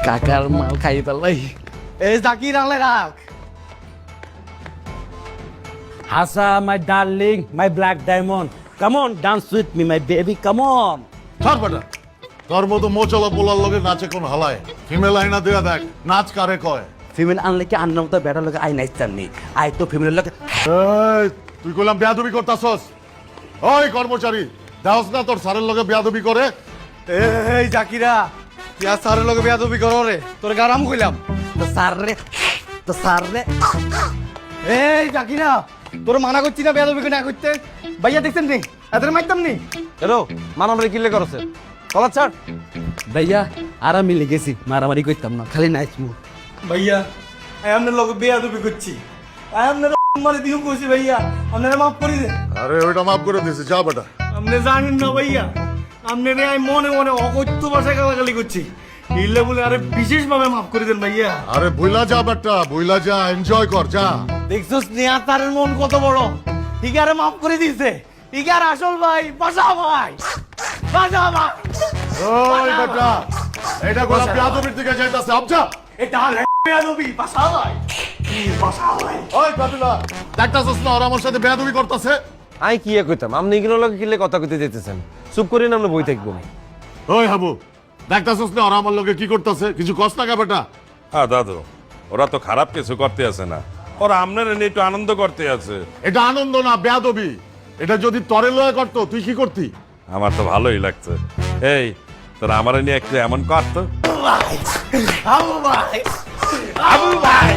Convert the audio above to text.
কাকার মাল খাই পেলাই। এই জাকির আনলে রাখ। Hasa, my darling, my black diamond. Come on, dance with me, my baby. Come on. ছাড় বেটা, তোর মতো মোচলা পোলার লগে নাচে কোন হালায়? ফিমেল আইনা দেয়া দেখ, নাচ কারে কয়? ফিমেল আনলে কি আন্নার মতো বেটার লোক আই নাইতার নেই। আই তো ফিমেলের লোক। এই, তুই কইলাম বেয়াদবি করতাছস? ওই কর্মচারী, দেহস না তোর স্যারের লগে বেয়াদবি করে? এই জাকিরা, তুই আর স্যারের লগে বেয়াদবি করো রে, তোর গারাম কইলাম। তো স্যার রে, তো স্যার রে। এই জাকিরা, তোর মানা করছি না বেয়াদবি না করতে। ভাইয়া দেখছেন নি, এদের মারতাম নি। এরো মানামরে কিলে করছে, কলার ছাড়। ভাইয়া আর আমি লেগেছি, মারামারি করতাম না, খালি নাচমু। ভাইয়া আপনার লগে বেয়াদবি করছি, আপনার মানে দিও কইছি ভাইয়া, আপনারা মাফ করে দেন। আরে ওইটা মাফ করে দিছি, যা বেটা। আপনি জানেন না ভাইয়া, আপনার আমি মনে মনে অকথ্য ভাষায় গালাগালি করছি। ইল্লে বলে আরে বিশেষভাবে মাফ করে দেন ভাইয়া। আরে ভুইলা যা বেটা, ভুইলা যা, এনজয় কর, যা। দেখছস নিয়া তার মন কত বড়, ঠিক আরে মাফ করে দিছে। ঠিক আর আসল ভাই, বাসা ভাই, বাসা ভাই। ওই বেটা, এটা গোলাপ বেয়াদবির দিকে যাইতাছে, আবজা। এটা হলে বেয়াদবি, বাসা ভাই, বাসা ভাই। ওই কাবিলা, দেখতাছস না ওরা আমার সাথে বেয়াদবি করতাছে? আই কি কইতাম, আপনি এগুলো লোক কিলে কথা কইতে যেতেছেন, চুপ করে না আমরা বই থাকবো। ওই হাবু, দেখতাছস না ওরা আমার লগে কি করতাছে? কিছু কষ্ট না বেটা? হ্যাঁ দাদু, ওরা তো খারাপ কিছু করতে আছে না, ওরা আপনার নিয়ে একটু আনন্দ করতে আছে। এটা আনন্দ না, বেয়াদবি। এটা যদি তরে লয়ে করতো, তুই কি করতি? আমার তো ভালোই লাগছে। এই তোরা আমার নিয়ে একটু এমন করতো। আবু ভাই, আবু ভাই।